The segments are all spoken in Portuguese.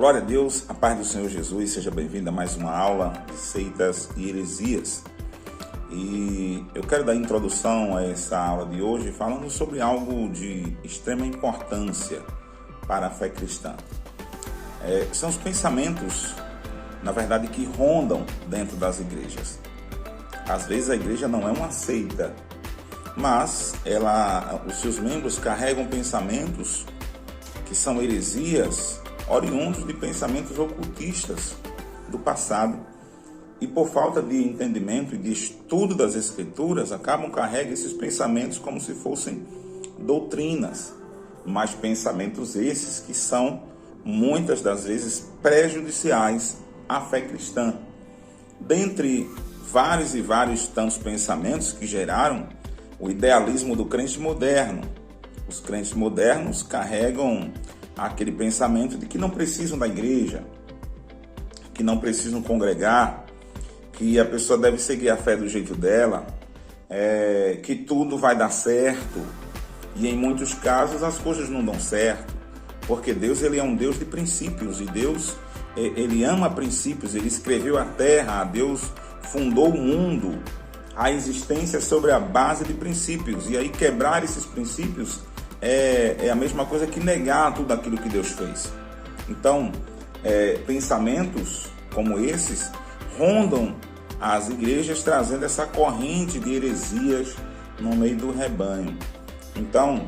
Glória a Deus, a paz do Senhor Jesus, seja bem-vindo a mais uma aula de seitas e heresias. E eu quero dar introdução a essa aula de hoje falando sobre algo de extrema importância para a fé cristã. São os pensamentos, na verdade, que rondam dentro das igrejas. Às vezes a igreja não é uma seita, mas os seus membros carregam pensamentos que são heresias oriundos de pensamentos ocultistas do passado, e por falta de entendimento e de estudo das Escrituras, acabam carregando esses pensamentos como se fossem doutrinas, mas pensamentos esses que são, muitas das vezes, prejudiciais à fé cristã. Dentre vários e vários tantos pensamentos que geraram o idealismo do crente moderno, os crentes modernos carregam aquele pensamento de que não precisam da igreja, que não precisam congregar, que a pessoa deve seguir a fé do jeito dela, que tudo vai dar certo. E em muitos casos as coisas não dão certo, porque Deus ele é um Deus de princípios, e Deus ele ama princípios. Ele escreveu a terra, Deus fundou o mundo, a existência sobre a base de princípios, e aí quebrar esses princípios é a mesma coisa que negar tudo aquilo que Deus fez. Então, pensamentos como esses rondam as igrejas, trazendo essa corrente de heresias no meio do rebanho. Então,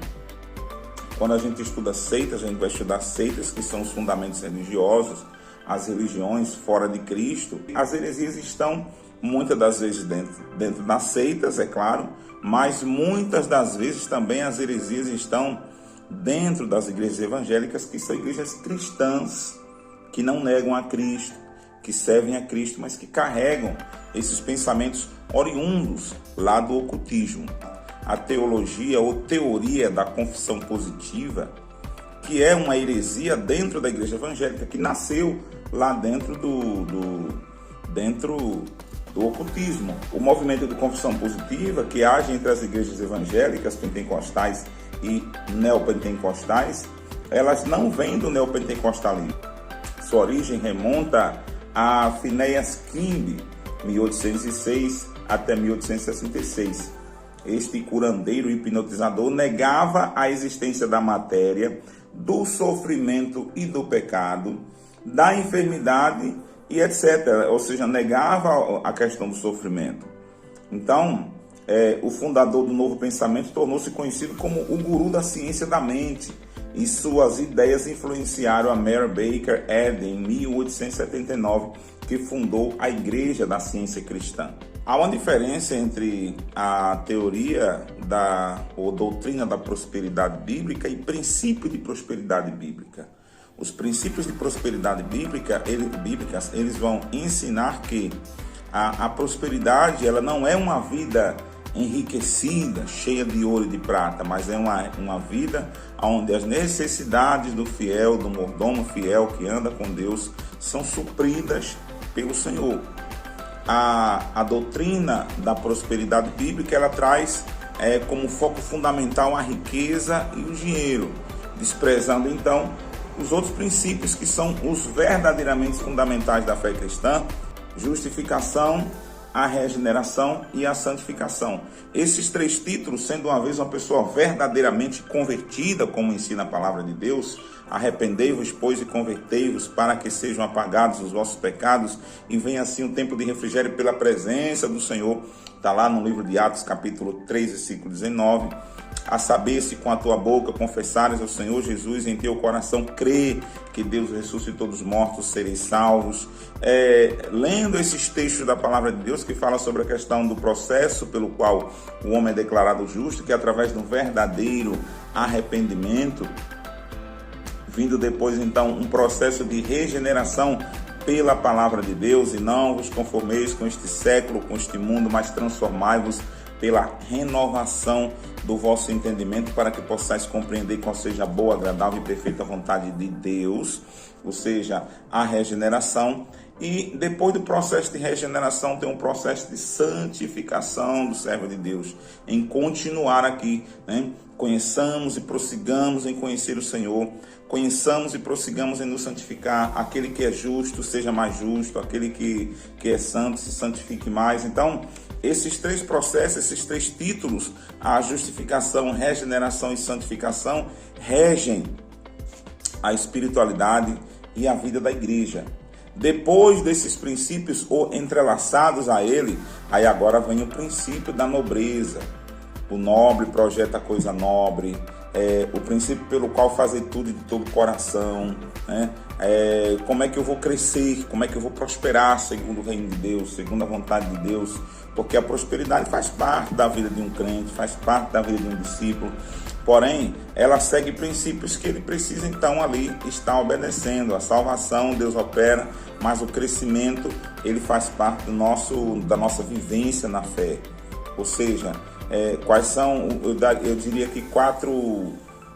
quando a gente estuda seitas, a gente vai estudar seitas, que são os fundamentos religiosos, as religiões fora de Cristo. As heresias estão muitas das vezes dentro das seitas, é claro, mas muitas das vezes também as heresias estão dentro das igrejas evangélicas, que são igrejas cristãs, que não negam a Cristo, que servem a Cristo, mas que carregam esses pensamentos oriundos lá do ocultismo. A teologia ou teoria da confissão positiva, que é uma heresia dentro da igreja evangélica, que nasceu lá dentro do ocultismo. O movimento de confissão positiva, que age entre as igrejas evangélicas, pentecostais e neopentecostais, elas não vêm do neopentecostalismo. Sua origem remonta a Phineas King, 1806 até 1866. Este curandeiro hipnotizador negava a existência da matéria, do sofrimento e do pecado, da enfermidade e etc. Ou seja, negava a questão do sofrimento. Então, o fundador do Novo Pensamento tornou-se conhecido como o guru da ciência da mente, e suas ideias influenciaram a Mary Baker Eddy em 1879, que fundou a Igreja da Ciência Cristã. Há uma diferença entre a teoria ou doutrina da prosperidade bíblica e princípio de prosperidade bíblica. Os princípios de prosperidade bíblica, eles vão ensinar que a prosperidade ela não é uma vida enriquecida, cheia de ouro e de prata, mas é uma vida onde as necessidades do fiel, do mordomo fiel que anda com Deus, são supridas pelo Senhor. A doutrina da prosperidade bíblica, ela traz como foco fundamental a riqueza e o dinheiro, desprezando então os outros princípios que são os verdadeiramente fundamentais da fé cristã: justificação, a regeneração e a santificação. Esses três títulos, sendo uma vez uma pessoa verdadeiramente convertida, como ensina a palavra de Deus: arrependei-vos, pois, e convertei-vos, para que sejam apagados os vossos pecados, e venha assim o tempo de refrigério pela presença do Senhor. Está lá no livro de Atos, capítulo 3, versículo 19. A saber, se com a tua boca confessares ao Senhor Jesus, em teu coração crê que Deus ressuscitou dos mortos, sereis salvos. Lendo esses textos da palavra de Deus, que fala sobre a questão do processo pelo qual o homem é declarado justo, que é através do verdadeiro arrependimento, vindo depois então um processo de regeneração pela palavra de Deus, e não vos conformeis com este século, com este mundo, mas transformai-vos pela renovação do vosso entendimento, para que possais compreender qual seja a boa, agradável e perfeita vontade de Deus, ou seja, a regeneração. E depois do processo de regeneração tem um processo de santificação do servo de Deus, em continuar aqui, conheçamos e prossigamos em conhecer o Senhor, conheçamos e prossigamos em nos santificar. Aquele que é justo, seja mais justo, aquele que é santo, se santifique mais. Então, esses três processos, esses três títulos, a justificação, regeneração e santificação, regem a espiritualidade e a vida da igreja. Depois desses princípios ou entrelaçados a ele, aí agora vem o princípio da nobreza. O nobre projeta coisa nobre, o princípio pelo qual fazer tudo de todo coração, né? Como é que eu vou crescer, como é que eu vou prosperar segundo o reino de Deus, segundo a vontade de Deus, porque a prosperidade faz parte da vida de um crente, faz parte da vida de um discípulo, porém, ela segue princípios que ele precisa então ali estar obedecendo. A salvação Deus opera, mas o crescimento ele faz parte da nossa vivência na fé, ou seja, quais são, eu diria que 4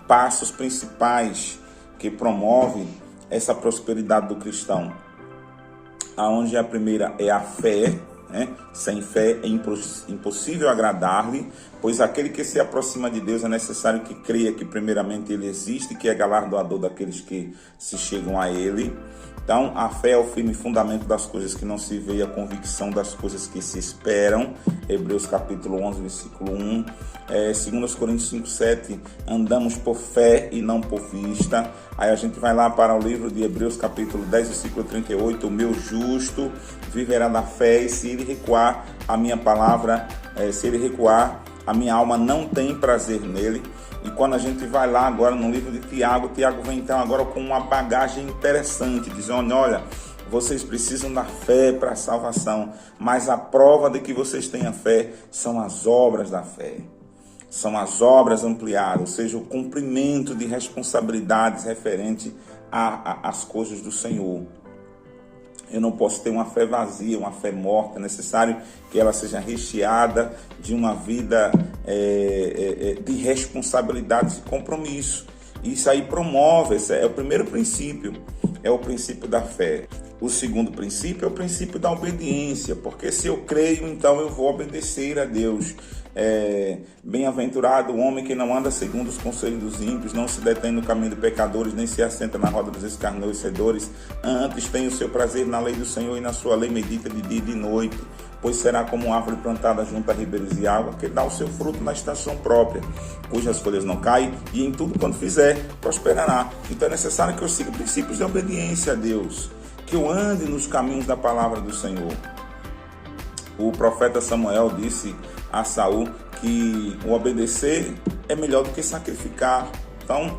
passos principais que promovem essa prosperidade do cristão. Aonde a primeira é a fé, né? Sem fé é impossível agradar-lhe, pois aquele que se aproxima de Deus é necessário que creia que primeiramente ele existe, que é galardoador daqueles que se chegam a ele. Então, a fé é o firme fundamento das coisas que não se vê, a convicção das coisas que se esperam. Hebreus capítulo 11, versículo 1. 2 Coríntios 5, 7. Andamos por fé e não por vista. Aí a gente vai lá para o livro de Hebreus capítulo 10, versículo 38. O meu justo viverá da fé, e se ele recuar, a minha palavra, se ele recuar, a minha alma não tem prazer nele. E quando a gente vai lá agora no livro de Tiago vem então agora com uma bagagem interessante, dizendo, olha, vocês precisam da fé para a salvação, mas a prova de que vocês têm a fé são as obras da fé. São as obras ampliadas, ou seja, o cumprimento de responsabilidades referente às coisas do Senhor. Eu não posso ter uma fé vazia, uma fé morta. É necessário que ela seja recheada de uma vida de responsabilidades e compromisso. Isso aí promove, esse é o primeiro princípio, é o princípio da fé. O segundo princípio é o princípio da obediência, porque se eu creio, então eu vou obedecer a Deus. Bem-aventurado o homem que não anda segundo os conselhos dos ímpios, não se detém no caminho de pecadores, nem se assenta na roda dos escarnecedores. Antes tem o seu prazer na lei do Senhor, e na sua lei medita de dia e de noite. Pois será como uma árvore plantada junto a ribeiros de água, que dá o seu fruto na estação própria, cujas folhas não caem, e em tudo quanto fizer prosperará. Então é necessário que eu siga princípios de obediência a Deus, que eu ande nos caminhos da palavra do Senhor. O profeta Samuel disse a Saul que o obedecer é melhor do que sacrificar. Então,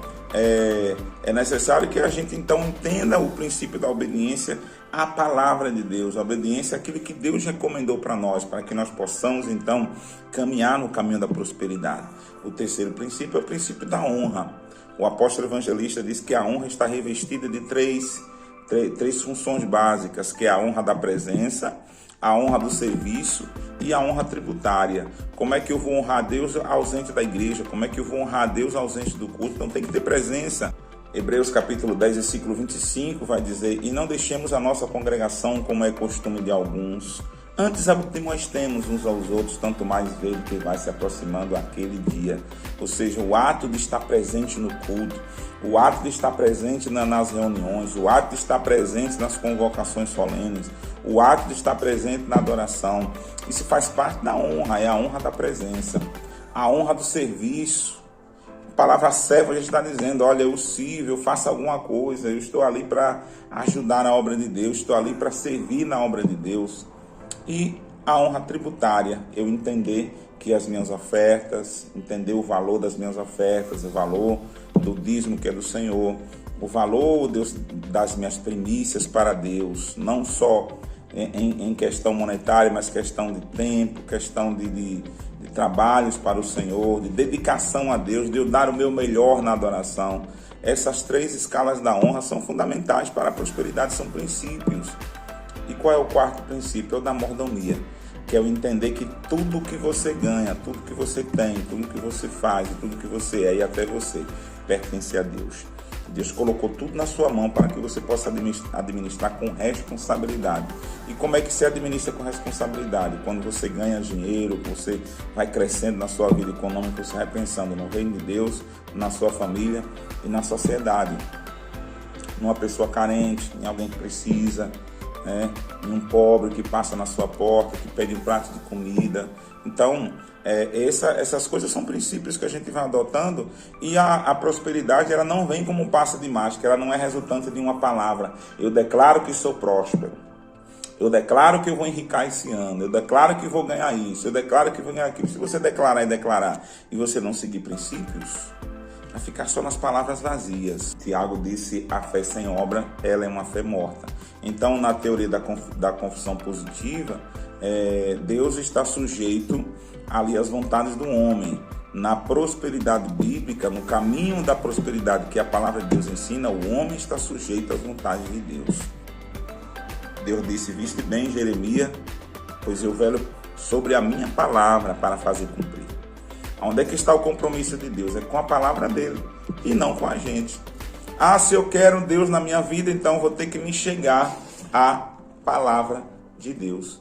é necessário que a gente então entenda o princípio da obediência à palavra de Deus, a obediência àquilo que Deus recomendou para nós, para que nós possamos então caminhar no caminho da prosperidade. O terceiro princípio é o princípio da honra. O apóstolo evangelista diz que a honra está revestida de três funções básicas, que é a honra da presença, a honra do serviço e a honra tributária. Como é que eu vou honrar a Deus ausente da igreja? Como é que eu vou honrar a Deus ausente do culto? Então tem que ter presença. Hebreus capítulo 10, versículo 25 vai dizer: e não deixemos a nossa congregação como é costume de alguns. Antes admoestemos uns aos outros, tanto mais vendo que vai se aproximando aquele dia. Ou seja, o ato de estar presente no culto, o ato de estar presente nas reuniões, o ato de estar presente nas convocações solenes, o ato de estar presente na adoração. Isso faz parte da honra, é a honra da presença. A honra do serviço. A palavra servo a gente está dizendo, olha, eu sirvo, eu faço alguma coisa, eu estou ali para ajudar na obra de Deus, estou ali para servir na obra de Deus. E a honra tributária, eu entender que as minhas ofertas, entender o valor das minhas ofertas, o valor do dízimo que é do Senhor, o valor das minhas primícias para Deus, não só em questão monetária, mas questão de tempo, questão de trabalhos para o Senhor, de dedicação a Deus, de eu dar o meu melhor na adoração. Essas três escalas da honra são fundamentais para a prosperidade, são princípios. E qual é o quarto princípio? É o da mordomia, que é o entender que tudo que você ganha, tudo que você tem, tudo que você faz, tudo que você é e até você pertence a Deus. Deus colocou tudo na sua mão para que você possa administrar com responsabilidade. E como é que se administra com responsabilidade? Quando você ganha dinheiro, você vai crescendo na sua vida econômica, você vai pensando no reino de Deus, na sua família e na sociedade. Numa pessoa carente, em alguém que precisa, em um pobre que passa na sua porta, que pede um prato de comida. Então, essas coisas são princípios que a gente vai adotando, e a prosperidade, ela não vem como um passe de mágica, ela não é resultante de uma palavra. Eu declaro que sou próspero, eu declaro que eu vou enriquecer esse ano, eu declaro que vou ganhar isso, eu declaro que vou ganhar aquilo. Se você declarar e você não seguir princípios, vai ficar só nas palavras vazias. Tiago disse: a fé sem obra, ela é uma fé morta. Então, na teoria da confissão positiva, Deus está sujeito ali às vontades do homem. Na prosperidade bíblica, no caminho da prosperidade que a palavra de Deus ensina, o homem está sujeito às vontades de Deus. Deus disse: viste bem, Jeremias, pois eu velo sobre a minha palavra para fazer cumprir. Onde é que está o compromisso de Deus? É com a palavra dele e não com a gente. Se eu quero Deus na minha vida, então vou ter que me chegar à palavra de Deus.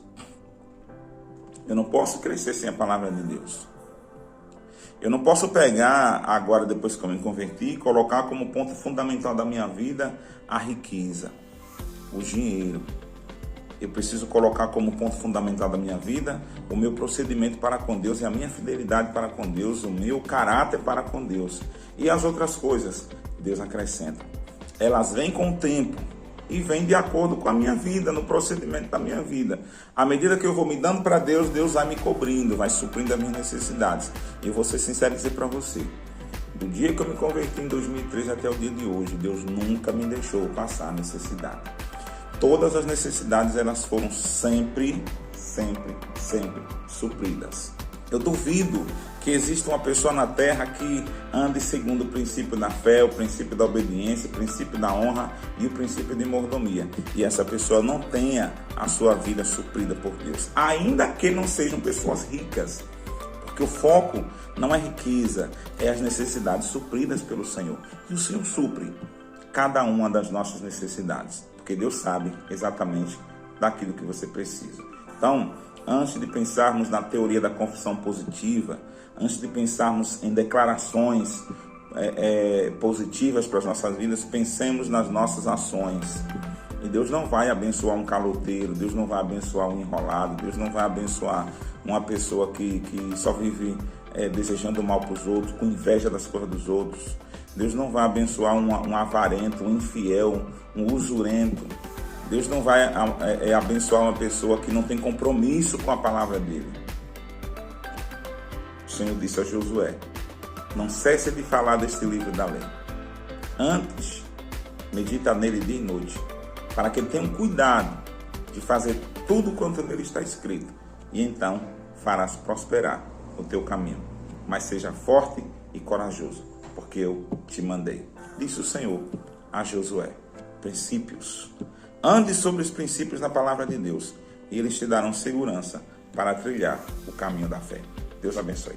Eu não posso crescer sem a palavra de Deus. Eu não posso pegar agora, depois que eu me converti, e colocar como ponto fundamental da minha vida a riqueza, o dinheiro. Eu preciso colocar como ponto fundamental da minha vida o meu procedimento para com Deus e a minha fidelidade para com Deus, o meu caráter para com Deus. E as outras coisas, Deus acrescenta. Elas vêm com o tempo e vêm de acordo com a minha vida, no procedimento da minha vida. À medida que eu vou me dando para Deus, Deus vai me cobrindo, vai suprindo as minhas necessidades. E eu vou ser sincero e dizer para você, do dia que eu me converti em 2013 até o dia de hoje, Deus nunca me deixou passar necessidade. Todas as necessidades, elas foram sempre supridas. Eu duvido que exista uma pessoa na terra que ande segundo o princípio da fé, o princípio da obediência, o princípio da honra e o princípio de mordomia. E essa pessoa não tenha a sua vida suprida por Deus. Ainda que não sejam pessoas ricas. Porque o foco não é riqueza, é as necessidades supridas pelo Senhor. E o Senhor supre cada uma das nossas necessidades. Porque Deus sabe exatamente daquilo que você precisa. Então, antes de pensarmos na teoria da confissão positiva, antes de pensarmos em declarações positivas para as nossas vidas, pensemos nas nossas ações. E Deus não vai abençoar um caloteiro, Deus não vai abençoar um enrolado, Deus não vai abençoar uma pessoa que só vive desejando mal para os outros, com inveja das coisas dos outros. Deus não vai abençoar um avarento, um infiel, um usurento. Deus não vai abençoar uma pessoa que não tem compromisso com a palavra dele. O Senhor disse a Josué: não cesse de falar deste livro da lei. Antes, medita nele dia e noite, para que ele tenha cuidado de fazer tudo quanto nele está escrito. E então farás prosperar o teu caminho. Mas seja forte e corajoso, porque eu te mandei. Disse o Senhor a Josué: princípios. Ande sobre os princípios da palavra de Deus, e eles te darão segurança para trilhar o caminho da fé. Deus abençoe.